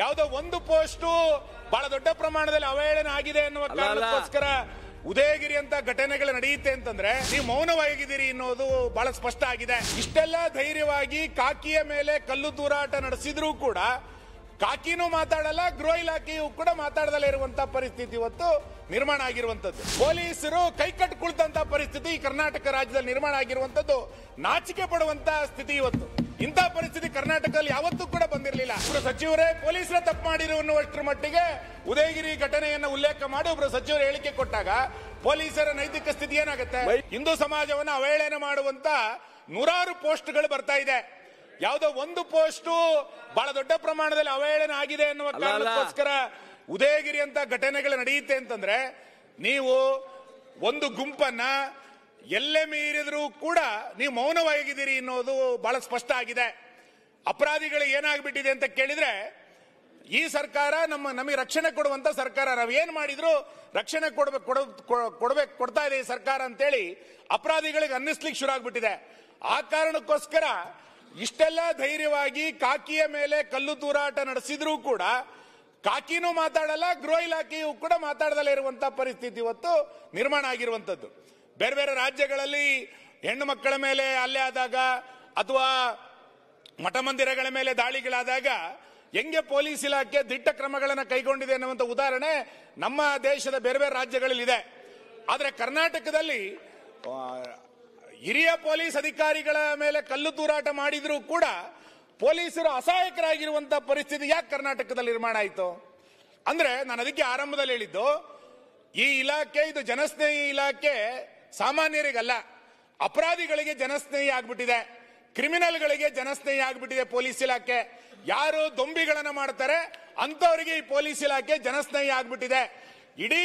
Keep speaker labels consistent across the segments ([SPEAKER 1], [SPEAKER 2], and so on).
[SPEAKER 1] ಯಾವುದೋ ಒಂದು ಪೋಸ್ಟ್ ಬಹಳ ದೊಡ್ಡ ಪ್ರಮಾಣದಲ್ಲಿ ಅವಹೇಳನ ಆಗಿದೆ ಅನ್ನುವ ಕಾರಣಕ್ಕೋಸ್ಕರ ಉದಯಗಿರಿ ಅಂತ ಘಟನೆಗಳು ನಡೆಯುತ್ತೆ ಅಂತಂದ್ರೆ ನೀವು ಮೌನವಾಗಿದ್ದೀರಿ ಅನ್ನೋದು ಬಹಳ ಸ್ಪಷ್ಟ ಆಗಿದೆ. ಇಷ್ಟೆಲ್ಲ ಧೈರ್ಯವಾಗಿ ಕಾಕಿಯ ಮೇಲೆ ಕಲ್ಲು ತೂರಾಟ ನಡೆಸಿದ್ರೂ ಕೂಡ ಕಾಕಿನೂ ಮಾತಾಡಲ್ಲ, ಗೃಹ ಇಲಾಖೆಯೂ ಕೂಡ ಮಾತಾಡದಲ್ಲೇ ಇರುವಂತಹ ಪರಿಸ್ಥಿತಿ ಇವತ್ತು ನಿರ್ಮಾಣ ಆಗಿರುವಂತದ್ದು. ಪೊಲೀಸರು ಕೈಕಟ್ಟು ಕುಳಿತಂತ ಪರಿಸ್ಥಿತಿ ಈ ಕರ್ನಾಟಕ ರಾಜ್ಯದಲ್ಲಿ ನಿರ್ಮಾಣ ಆಗಿರುವಂತದ್ದು ನಾಚಿಕೆ ಪಡುವಂತಹ ಸ್ಥಿತಿ ಇವತ್ತು. ಇಂತಹ ಪರಿಸ್ಥಿತಿ ಕರ್ನಾಟಕದಲ್ಲಿ ಯಾವತ್ತೂ ಕೂಡ ಬಂದಿರಲಿಲ್ಲ. ಒಬ್ಬರು ಸಚಿವರೇ ಪೊಲೀಸರ ತಪ್ಪು ಮಾಡಿರು ಅನ್ನುವಷ್ಟರ ಮಟ್ಟಿಗೆ ಉದಯಗಿರಿ ಘಟನೆಯನ್ನು ಉಲ್ಲೇಖ ಮಾಡಿ ಒಬ್ಬರು ಸಚಿವರು ಹೇಳಿಕೆ ಕೊಟ್ಟಾಗ ಪೊಲೀಸರ ನೈತಿಕ ಸ್ಥಿತಿ ಏನಾಗುತ್ತೆ? ಹಿಂದೂ ಸಮಾಜವನ್ನು ಅವಹೇಳನ ಮಾಡುವಂತ ನೂರಾರು ಪೋಸ್ಟ್ಗಳು ಬರ್ತಾ ಇದೆ. ಯಾವುದೋ ಒಂದು ಪೋಸ್ಟ್ ಬಹಳ ದೊಡ್ಡ ಪ್ರಮಾಣದಲ್ಲಿ ಅವಹೇಳನ ಆಗಿದೆ ಅನ್ನುವ ಕಾರಣಕ್ಕೋಸ್ಕರ ಉದಯಗಿರಿ ಅಂತ ಘಟನೆಗಳು ನಡೆಯುತ್ತೆ ಅಂತಂದ್ರೆ ನೀವು ಒಂದು ಗುಂಪನ್ನ ಎಲ್ಲೇ ಮೀರಿದ್ರೂ ಕೂಡ ನೀವು ಮೌನವಾಗಿದ್ದೀರಿ ಅನ್ನೋದು ಬಹಳ ಸ್ಪಷ್ಟ ಆಗಿದೆ. ಅಪರಾಧಿಗಳು ಏನಾಗ್ಬಿಟ್ಟಿದೆ ಅಂತ ಕೇಳಿದ್ರೆ ಈ ಸರ್ಕಾರ ನಮಗೆ ರಕ್ಷಣೆ ಕೊಡುವಂತ ಸರ್ಕಾರ, ನಾವ್ ಏನ್ ಮಾಡಿದ್ರು ರಕ್ಷಣೆ ಕೊಡ್ತಾ ಇದೆ ಈ ಸರ್ಕಾರ ಅಂತೇಳಿ ಅಪರಾಧಿಗಳಿಗೆ ಅನ್ನಿಸ್ಲಿಕ್ಕೆ ಶುರು ಆಗ್ಬಿಟ್ಟಿದೆ. ಆ ಕಾರಣಕ್ಕೋಸ್ಕರ ಇಷ್ಟೆಲ್ಲ ಧೈರ್ಯವಾಗಿ ಕಾಕಿಯ ಮೇಲೆ ಕಲ್ಲು ತೂರಾಟ ನಡೆಸಿದ್ರೂ ಕೂಡ ಕಾಕಿನೂ ಮಾತಾಡಲ್ಲ, ಗೃಹ ಇಲಾಖೆಯೂ ಕೂಡ ಮಾತಾಡದಲ್ಲೇ ಇರುವಂತಹ ಪರಿಸ್ಥಿತಿ ಇವತ್ತು ನಿರ್ಮಾಣ ಆಗಿರುವಂತದ್ದು. ಬೇರೆ ಬೇರೆ ರಾಜ್ಯಗಳಲ್ಲಿ ಹೆಣ್ಣು ಮಕ್ಕಳ ಮೇಲೆ ಹಲ್ಲೆ ಆದಾಗ ಅಥವಾ ಮಠ ಮಂದಿರಗಳ ಮೇಲೆ ದಾಳಿಗಳಾದಾಗ ಹೆಂಗೆ ಪೊಲೀಸ್ ಇಲಾಖೆ ದಿಟ್ಟ ಕ್ರಮಗಳನ್ನು ಕೈಗೊಂಡಿದೆ ಅನ್ನುವಂಥ ಉದಾಹರಣೆ ನಮ್ಮ ದೇಶದ ಬೇರೆ ಬೇರೆ ರಾಜ್ಯಗಳಲ್ಲಿ ಇದೆ. ಆದರೆ ಕರ್ನಾಟಕದಲ್ಲಿ ಹಿರಿಯ ಪೊಲೀಸ್ ಅಧಿಕಾರಿಗಳ ಮೇಲೆ ಕಲ್ಲು ತೂರಾಟ ಮಾಡಿದ್ರೂ ಕೂಡ ಪೊಲೀಸರು ಅಸಹಾಯಕರಾಗಿರುವಂತಹ ಪರಿಸ್ಥಿತಿ ಯಾಕೆ ಕರ್ನಾಟಕದಲ್ಲಿ ನಿರ್ಮಾಣ ಆಯಿತು ಅಂದ್ರೆ, ನಾನು ಅದಕ್ಕೆ ಆರಂಭದಲ್ಲಿ ಹೇಳಿದ್ದು, ಈ ಇಲಾಖೆ ಇದು ಜನಸ್ನೇಹಿ ಇಲಾಖೆ ಸಾಮಾನ್ಯರಿಗಲ್ಲ, ಅಪರಾಧಿಗಳಿಗೆ ಜನಸ್ನೇಹಿ ಆಗ್ಬಿಟ್ಟಿದೆ, ಕ್ರಿಮಿನಲ್ಗಳಿಗೆ ಜನಸ್ನೇಹಿ ಆಗ್ಬಿಟ್ಟಿದೆ ಪೊಲೀಸ್ ಇಲಾಖೆ. ಯಾರು ದೊಂಬಿಗಳನ್ನ ಮಾಡ್ತಾರೆ ಅಂತವರಿಗೆ ಈ ಪೊಲೀಸ್ ಇಲಾಖೆ ಜನಸ್ನೇಹಿ ಆಗ್ಬಿಟ್ಟಿದೆ. ಇಡೀ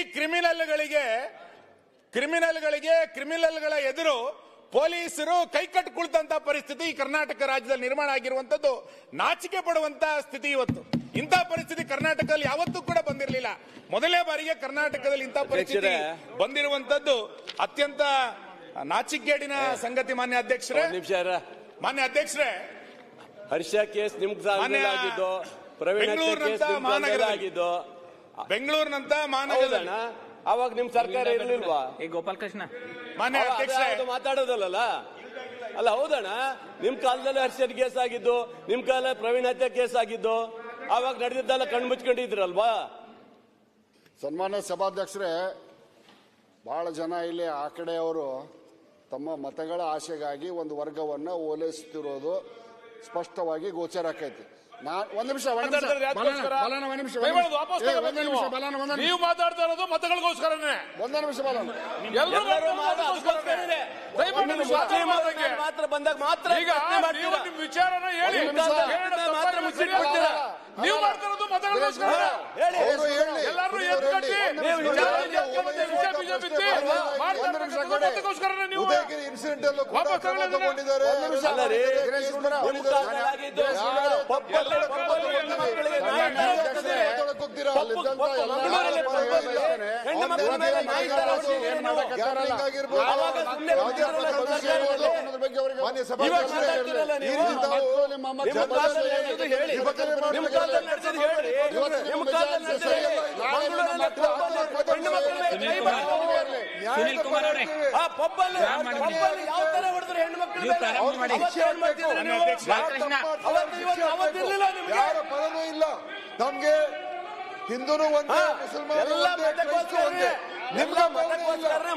[SPEAKER 1] ಕ್ರಿಮಿನಲ್ಗಳ ಎದುರು ಪೊಲೀಸರು ಕೈಕಟ್ಟು ಕುಳಿತಂತ ಪರಿಸ್ಥಿತಿ ಈ ಕರ್ನಾಟಕ ರಾಜ್ಯದಲ್ಲಿ ನಿರ್ಮಾಣ ಆಗಿರುವಂತದ್ದು ನಾಚಿಕೆ ಪಡುವಂತಹ ಸ್ಥಿತಿ ಇವತ್ತು. ಇಂತಹ ಪರಿಸ್ಥಿತಿ ಕರ್ನಾಟಕದಲ್ಲಿ ಯಾವತ್ತೂ ಕೂಡ ಬಂದಿರಲಿಲ್ಲ. ಮೊದಲನೇ ಬಾರಿಗೆ ಕರ್ನಾಟಕದಲ್ಲಿ ಇಂತಹ ಪರಿಸ್ಥಿತಿ ಬಂದಿರುವಂತದ್ದು ಅತ್ಯಂತ ನಾಚಿಕೆಗೇಡಿನ ಸಂಗತಿ. ಮಾನ್ಯ ಅಧ್ಯಕ್ಷರೇ,
[SPEAKER 2] ಹರ್ಷ ಕೇಸ್
[SPEAKER 1] ಬೆಂಗಳೂರಿನಂತ ಮಹಾನಗರ
[SPEAKER 2] ಅವಾಗ ನಿಮ್ ಸರ್ಕಾರ ಇರಲಿಲ್ವಾ?
[SPEAKER 3] ಗೋಪಾಲಕೃಷ್ಣ
[SPEAKER 1] ಮಾನ್ಯ ಅಧ್ಯಕ್ಷರೇ
[SPEAKER 2] ಮಾತಾಡೋದಲ್ಲ ಅಲ್ಲ, ಹೌದಣ್ಣ, ನಿಮ್ ಕಾಲದಲ್ಲಿ ಹರ್ಷನ್ ಕೇಸ್ ಆಗಿದ್ದು, ನಿಮ್ ಕಾಲದಲ್ಲಿ ಪ್ರವೀಣ್ ಹತ್ಯೆ ಕೇಸ್ ಆಗಿದ್ದು, ಆವಾಗ ನಡೆದಿದ್ದೆಲ್ಲ ಕಣ್ಣು ಮುಚ್ಕೊಂಡಿದ್ರಲ್ವಾ?
[SPEAKER 4] ಸನ್ಮಾನ್ಯ ಸಭಾಧ್ಯಕ್ಷರೇ, ಬಹಳ ಜನ ಇಲ್ಲಿ ಆ ಕಡೆಯವರು ತಮ್ಮ ಮತಗಳ ಆಶೆಗಾಗಿ ಒಂದು ವರ್ಗವನ್ನ ಓಲೈಸುತ್ತಿರೋದು ಸ್ಪಷ್ಟವಾಗಿ ಗೋಚರ ಆಕೈತಿ.
[SPEAKER 1] ನೀವು ಮಾತಾಡ್ತಾ ಇರೋದು ಮತಗಳಿಗೋಸ್ಕರನೇ.
[SPEAKER 4] ಒಂದೇ ನಿಮಿಷ
[SPEAKER 2] ಮಾತ್ರ ಬಂದಾಗ ಮಾತ್ರ
[SPEAKER 1] ನಿಮ್ ವಿಚಾರನ ಹೇಳಿ. ನೀವು ಮಾಡ್ತಾ ಇರೋದು ಮತಗಳಿಗೋಸ್ಕರ. ಎಲ್ಲರೂ ಮತಗೋಸ್ಕರನೇ ನೀವು
[SPEAKER 4] ಇನ್ಸಿಡೆಂಟ್
[SPEAKER 3] ಸುನಿಲ್ ಕುಮಾರ್ ಅವರೇ,
[SPEAKER 4] ಯಾರ ಪದನೂ ಇಲ್ಲ. ನಮ್ಗೆ ಹಿಂದೂನು ಒಂದೇ, ಮುಸಲ್ಮಾನ ಒಂದೇ, ನಿಮ್ಗೆ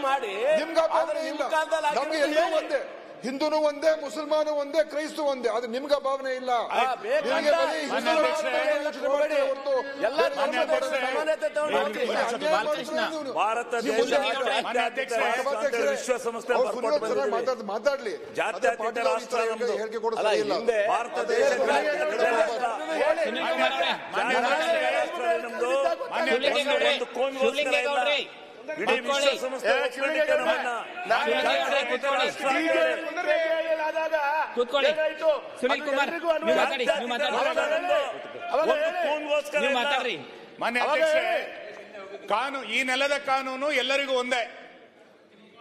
[SPEAKER 2] ಮಾಡಿ
[SPEAKER 4] ನಮ್ಗೆ ಎಲ್ಲರೂ ಒಂದೇ, ಹಿಂದೂನು ಒಂದೇ, ಮುಸಲ್ಮಾನ ಒಂದೇ, ಕ್ರೈಸ್ತ ಒಂದೇ. ಅದು ನಿಮ್ಗೆ ಭಾವನೆ ಇಲ್ಲ. ಮಾತಾಡ್ಲಿ, ಹೇಳಿಕೆ ಕೊಡೋದು ಇಲ್ಲ.
[SPEAKER 2] ಭಾರತ ದೇಶ ಇಡೀ ವಿಶ್ವಸಂಸ್ಥೆ
[SPEAKER 3] ಸುನಿಲ್ ಕುಮಾರ್ ಮಾತಾಡ್ರಿ.
[SPEAKER 1] ಮಾನ್ಯ ಅಧ್ಯಕ್ಷರೇ, ಈ ನೆಲದ ಕಾನೂನು ಎಲ್ಲರಿಗೂ ಒಂದೇ.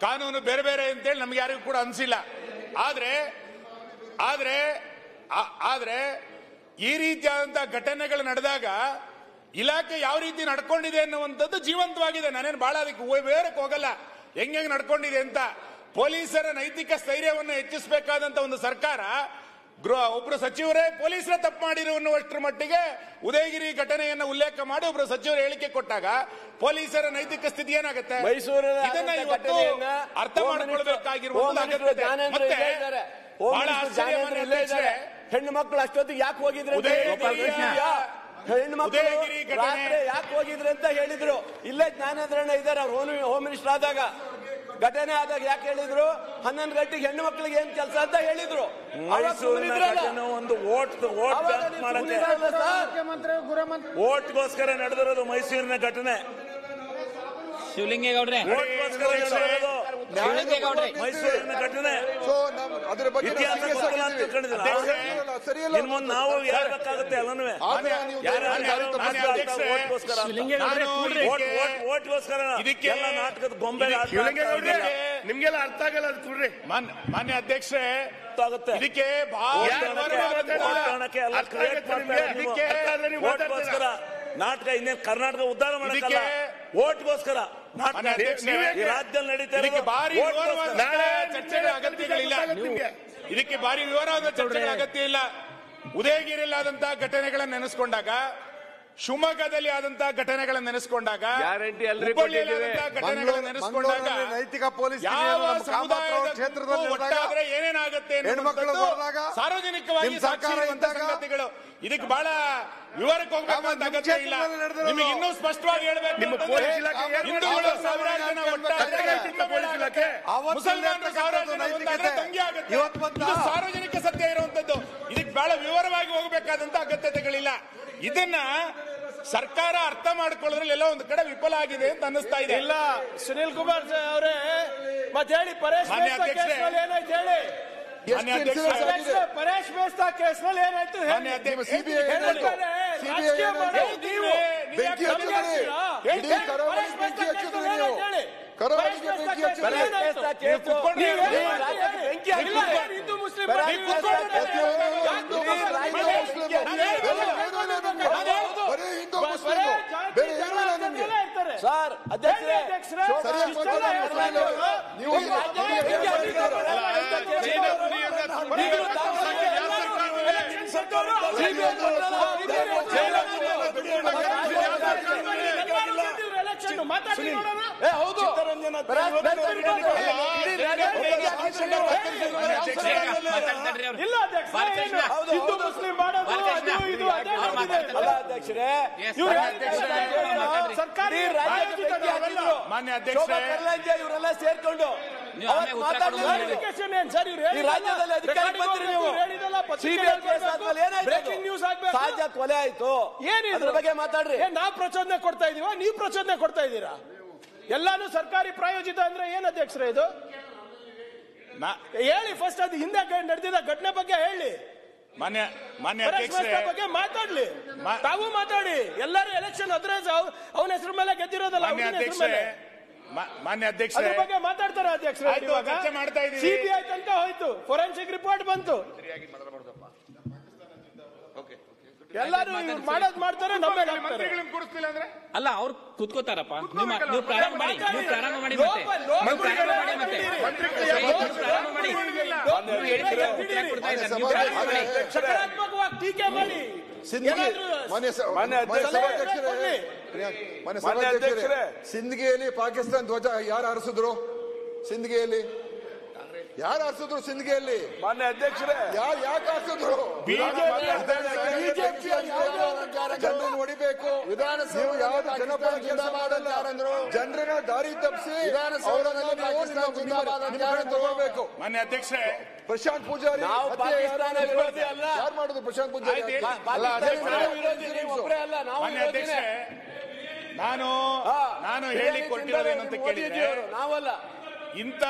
[SPEAKER 1] ಕಾನೂನು ಬೇರೆ ಬೇರೆ ಅಂತೇಳಿ ನಮ್ಗೆ ಯಾರಿಗೂ ಕೂಡ ಅನ್ಸಿಲ್ಲ. ಆದ್ರೆ ಈ ರೀತಿಯಾದಂತಹ ಘಟನೆಗಳು ನಡೆದಾಗ ಇಲಾಖೆ ಯಾವ ರೀತಿ ನಡ್ಕೊಂಡಿದೆ ಅನ್ನುವಂಥದ್ದು ಜೀವಂತವಾಗಿದೆ. ನಾನೇನು ಬಹಳ ಅದಕ್ಕೆ ವಿವರಕ್ಕೆ ಹೋಗಲ್ಲ ಹೆಂಗೆ ನಡ್ಕೊಂಡಿದೆ ಅಂತ. ಪೊಲೀಸರ ನೈತಿಕ ಸ್ಥೈರ್ಯವನ್ನು ಹೆಚ್ಚಿಸಬೇಕಾದಂತ ಒಂದು ಸರ್ಕಾರ ಒಬ್ರು ಸಚಿವರೇ ಪೊಲೀಸರೇ ತಪ್ಪು ಮಾಡಿರು ಅನ್ನುವಷ್ಟರ ಮಟ್ಟಿಗೆ ಉದಯಗಿರಿ ಘಟನೆಯನ್ನು ಉಲ್ಲೇಖ ಮಾಡಿ ಒಬ್ರು ಸಚಿವರು ಹೇಳಿಕೆ ಕೊಟ್ಟಾಗ ಪೊಲೀಸರ ನೈತಿಕ ಸ್ಥಿತಿ ಏನಾಗುತ್ತೆ? ಇದನ್ನ ಇವತ್ತು ಅರ್ಥ ಮಾಡಿಕೊಳ್ಬೇಕಾಗಿರುವುದು.
[SPEAKER 2] ಹೆಣ್ಣು ಮಕ್ಕಳು ಅಷ್ಟೊತ್ತಿಗೆ ಯಾಕೆ ಹೋಗಿದ್ರೆ ಹೆಣ್ಣು ಮಕ್ಕಳು ಯಾಕೆ ಹೋಗಿದ್ರೆ ಅಂತ ಹೇಳಿದ್ರು. ಇಲ್ಲೇ ಜ್ಞಾನೇಂದ್ರಣ್ಣ ಇದ್ದಾರೆ, ಅವ್ರು ಹೋಮ್ ಮಿನಿಸ್ಟರ್ ಆದಾಗ ಘಟನೆ ಆದಾಗ ಯಾಕೆ ಹೇಳಿದ್ರು 11 ಗಂಟೆಗೆ ಹೆಣ್ಣು ಮಕ್ಕಳಿಗೆ ಏನ್ ಕೆಲಸ ಅಂತ ಹೇಳಿದ್ರು.
[SPEAKER 5] ಒಂದು ಓಟ್ಗೋಸ್ಕರ ನಡೆದಿರೋದು ಮೈಸೂರಿನ ಘಟನೆ.
[SPEAKER 3] ಶಿವಲಿಂಗೇಗೌಡ್ರೆ,
[SPEAKER 5] ಮೈಸೂರಿನ ಘಟನೆ ಇತಿಹಾಸ ಗೊತ್ತಿಲ್ಲ ಅಂತ ತಿಳ್ಕೊಂಡಿದ್ದೀರಾ? ಇನ್ ಮುಂದೆ ನಾವು ಹೇಳ್ಬೇಕಾಗುತ್ತೆ ಎಲ್ಲನೂ. ಓಟ್ಗೋಸ್ಕರ ಎಲ್ಲ ನಾಟಕದ ಗೊಂಬೆ
[SPEAKER 1] ನಿಮ್ಗೆಲ್ಲ ಅರ್ಥ ಆಗಲ್ಲ. ಮಾನ್ಯ ಅಧ್ಯಕ್ಷರೇ, ಇದಕ್ಕೆ
[SPEAKER 5] ಓಟ್ಗೋಸ್ಕರ ನಾಟಕ ಇನ್ನೇನು ಕರ್ನಾಟಕ ಉದ್ಧಾರ ಮಾಡಕ್ಕೆ ಓಟ್ಗೋಸ್ಕರ ರಾಜ್ಯದಲ್ಲಿ ನಡೀತಾ
[SPEAKER 1] ಚರ್ಚೆಗಳ ಅಗತ್ಯಗಳಿಲ್ಲ. ಇದಕ್ಕೆ ಭಾರಿ ವಿವರವಾದ ಚರ್ಚೆಗಳ ಅಗತ್ಯ ಇಲ್ಲ. ಉದಯಗಿರಿಯಲ್ಲಿ ಆದಂತಹ ಘಟನೆಗಳನ್ನು ನೆನೆಸ್ಕೊಂಡಾಗ, ಶಿವಮೊಗ್ಗದಲ್ಲಿ ಆದಂತಹ ಘಟನೆಗಳನ್ನು ನೆನೆಸ್ಕೊಂಡಾಗ, ಘಟನೆಗಳನ್ನು ನೆನೆಸ್ಕೊಂಡಾಗ
[SPEAKER 4] ನೈತಿಕ ಪೊಲೀಸ್
[SPEAKER 1] ಒಟ್ಟಾದ್ರೆ ಏನೇನಾಗುತ್ತೆ ಸಾರ್ವಜನಿಕವಾಗಿ ಸಂಗತಿಗಳು. ಇದಕ್ಕೆ ಬಹಳ ವಿವರಕ್ಕೆ ಹೋಗ್ಬೇಕಂತ ಅಗತ್ಯ ಇಲ್ಲ. ನಿಮಗೆ ಇನ್ನೂ ಸ್ಪಷ್ಟವಾಗಿ ಹೇಳ್ಬೇಕು, ಹಿಂದೂಗಳು 1000 ಜನ ಒಟ್ಟಾದ್ರೆ ಮುಸಲ್ಮಾನರು 1000 ಜನ ಒಂದಾದ್ರೆ ತಂಗಿ ಆಗುತ್ತೆ. ಇದು ಸಾರ್ವಜನಿಕ ಸತ್ಯ ಇರುವಂತದ್ದು. ಇದಕ್ಕೆ ಬಹಳ ವಿವರವಾಗಿ ಹೋಗಬೇಕಾದಂತ ಅಗತ್ಯತೆಗಳಿಲ್ಲ. ಇದನ್ನ ಸರ್ಕಾರ ಅರ್ಥ ಮಾಡಿಕೊಳ್ಳೋದ್ರಲ್ಲಿ ಎಲ್ಲ ಒಂದು ಕಡೆ ವಿಫಲ ಆಗಿದೆ ಅಂತ ಅನ್ನಿಸ್ತಾ ಇದೆ.
[SPEAKER 2] ಇಲ್ಲ ಸುನೀಲ್ ಕುಮಾರ್ ಅವರೇ, ಮತ್ತೆ ಹೇಳಿ ಪರೇಶ್ ಮೇಸ್ತಾ ಕೇಸ್ನಲ್ಲಿ ಏನಾಯ್ತು ಹೇಳಿ. ಪರೇಶ್ ಮೇಸ್ತಾ ಕೇಸ್ನಲ್ಲಿ ಏನಾಯ್ತು ಹೇಳಿ. Hindu Muslim sir Hindu Muslim ಅಧ್ಯಕ್ಷರೇ, ಸರ್ಕಾರಿ
[SPEAKER 1] ಮಾನ್ಯ ಅಧ್ಯಕ್ಷರೇ,
[SPEAKER 2] ಇವರೆಲ್ಲ ಸೇರ್ಕೊಂಡು ರಾಜ್ಯದಲ್ಲಿ ಅಧಿಕಾರಿ ಬಂದ್ರಿ ನೀವು. ಸಹಜ ಕೊಲೆ ಆಯ್ತು, ಅದ್ರ ಬಗ್ಗೆ ಮಾತಾಡ್ರಿ.
[SPEAKER 6] ನಾವು ಪ್ರಚೋದನೆ ಕೊಡ್ತಾ ಇದೀವ, ನೀವು ಪ್ರಚೋದನೆ ಕೊಡ್ತಾ ಇದ್ದೀರಾ? ಎಲ್ಲಾನು ಸರ್ಕಾರಿ ಪ್ರಾಯೋಜಿತ ಅಂದ್ರೆ ಏನ್ ಅಧ್ಯಕ್ಷರೇ ಇದು? ಹೇಳಿ ಫಸ್ಟ್, ಅದು ಹಿಂದೆ ನಡೆದಿದ್ದ ಘಟನೆ ಬಗ್ಗೆ ಹೇಳಿ.
[SPEAKER 1] ಮಾನ್ಯ
[SPEAKER 6] ಬಗ್ಗೆ ಮಾತಾಡ್ಲಿ, ತಾವು ಮಾತಾಡಿ. ಎಲ್ಲರೂ ಎಲೆಕ್ಷನ್ ಅದ್ರ ಅವನ ಹೆಸರು ಮೇಲೆ ಗೆದ್ದಿರೋದಲ್ಲ,
[SPEAKER 1] ಮಾನ್ಯ ಅಧ್ಯಕ್ಷರೇ
[SPEAKER 6] ಬಗ್ಗೆ ಮಾತಾಡ್ತಾರೆ ಅಧ್ಯಕ್ಷರೇ. ಸಿಬಿಐ ತನಕ ಹೋಯ್ತು, ಫೋರೆನ್ಸಿಕ್ ರಿಪೋರ್ಟ್ ಬಂತು, ಎಲ್ಲರೂ ಮಾಡೋದ್ ಮಾಡ್ತಾರೆ.
[SPEAKER 1] ಮಂತ್ರಿಗಳನ್ನ ಕೂರಿಸ್ತಿಲ್ಲ ಅಂದ್ರೆ
[SPEAKER 3] ಅಲ್ಲ, ಅವ್ರು ಕುತ್ಕೋತಾರಪ್ಪ. ನೀವು ಪ್ರಾರಂಭ ಮಾಡಿ, ನೀವು ಪ್ರಾರಂಭ ಮಾಡಿ,
[SPEAKER 6] ಸಕಾರಾತ್ಮಕವಾಗಿ ಟೀಕೆ ಮಾಡಿ.
[SPEAKER 4] ಸಿಂದಗಿಯಲ್ಲಿ ಪಾಕಿಸ್ತಾನ ಧ್ವಜ ಯಾರು ಹಾರಿಸಿದ್ರು? ಸಿಂದಗಿಯಲ್ಲಿ ಯಾರು ಹಾರಿಸಿದ್ರು? ಸಿಂದಗಿಯಲ್ಲಿ
[SPEAKER 2] ಮಾನ್ಯ ಅಧ್ಯಕ್ಷರೇ
[SPEAKER 4] ಯಾಕೆ ಹಾರಿಸಿದ್ರು? ಜನರನ್ನು ಹೊಡಿಬೇಕು, ವಿಧಾನಸಭೆ ಯಾವ್ದು ಜನಪರ ಕೆಲಸ ಮಾಡಲ್ಲ, ಜನರನ್ನ ದಾರಿ ತಪ್ಪಿಸಿ ತಗೋಬೇಕು.
[SPEAKER 1] ಮಾನ್ಯ ಅಧ್ಯಕ್ಷರೇ,
[SPEAKER 4] ಪ್ರಶಾಂತ್ ಪೂಜಾರಿ ಯಾರು ಮಾಡುದು? ಪ್ರಶಾಂತ್ ಪೂಜಾರಿ
[SPEAKER 1] ಮಾನ್ಯ ಅಧ್ಯಕ್ಷರೇ, ನಾನು ಹೇಳಿಕೊಟ್ಟಿರೋದೇನಂತ ಕೇಳಿದ್ರೆ,
[SPEAKER 2] ನಾವಲ್ಲ
[SPEAKER 1] ಇಂಥ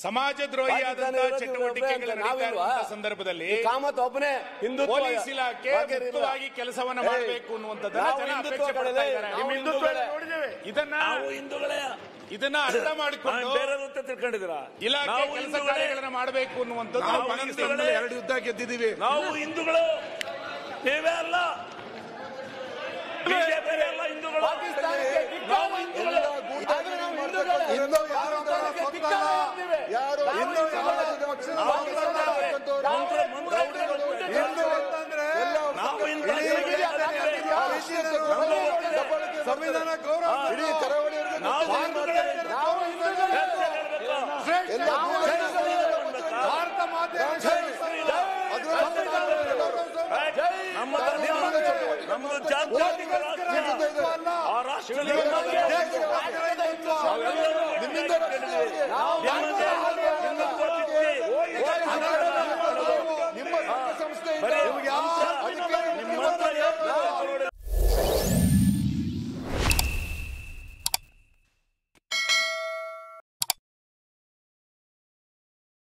[SPEAKER 1] ಸಮಾಜದ್ರೋಹಿಯಾದಂತಹ ಚಟುವಟಿಕೆಗಳ ನಡೀತಾ ಇರುವಂತಹ ಸಂದರ್ಭದಲ್ಲಿ
[SPEAKER 2] ಕಾಮತ್ ಒಬ್ಬನೇ ಹಿಂದುತ್ವ
[SPEAKER 1] ಪೊಲೀಸ್ ಇಲಾಖೆ ಮುಕ್ತವಾಗಿ ಕೆಲಸವನ್ನ ಮಾಡಬೇಕು ಅನ್ನುವಂಥದ್ದನ್ನ ಜನ ಅಪೇಕ್ಷೆ ಪಡ್ತಾ ಇದ್ದಾರೆ. ಇದನ್ನ ಅರ್ಥ ಮಾಡಿಕೊಂಡು
[SPEAKER 5] ತಿಳ್ಕೊಂಡಿದ್ದೀರಾ
[SPEAKER 1] ಇಲಾಖೆ ಕೆಲಸ ಕಾರ್ಯಗಳನ್ನ ಮಾಡಬೇಕು ಅನ್ನುವಂಥದ್ದು.
[SPEAKER 4] 2 ಯುದ್ಧ ಗೆದ್ದಿದ್ದೀವಿ
[SPEAKER 5] ನಾವು ಹಿಂದೂಗಳು, ನೀವೇ ಅಲ್ಲ, ಬಿಜೆಪಿ ಅಲ್ಲ, ಹಿಂದೂಗಳು.
[SPEAKER 4] ಸಂವಿಧಾನ ಗೌರವ ಇಡೀ ಕರಾವಳಿ ಭಾರತ ಮಾತೆ
[SPEAKER 5] ನಮ್ಮದು ಜಾತ್ಯತೀತ ಆ ರಾಷ್ಟ್ರದಲ್ಲಿ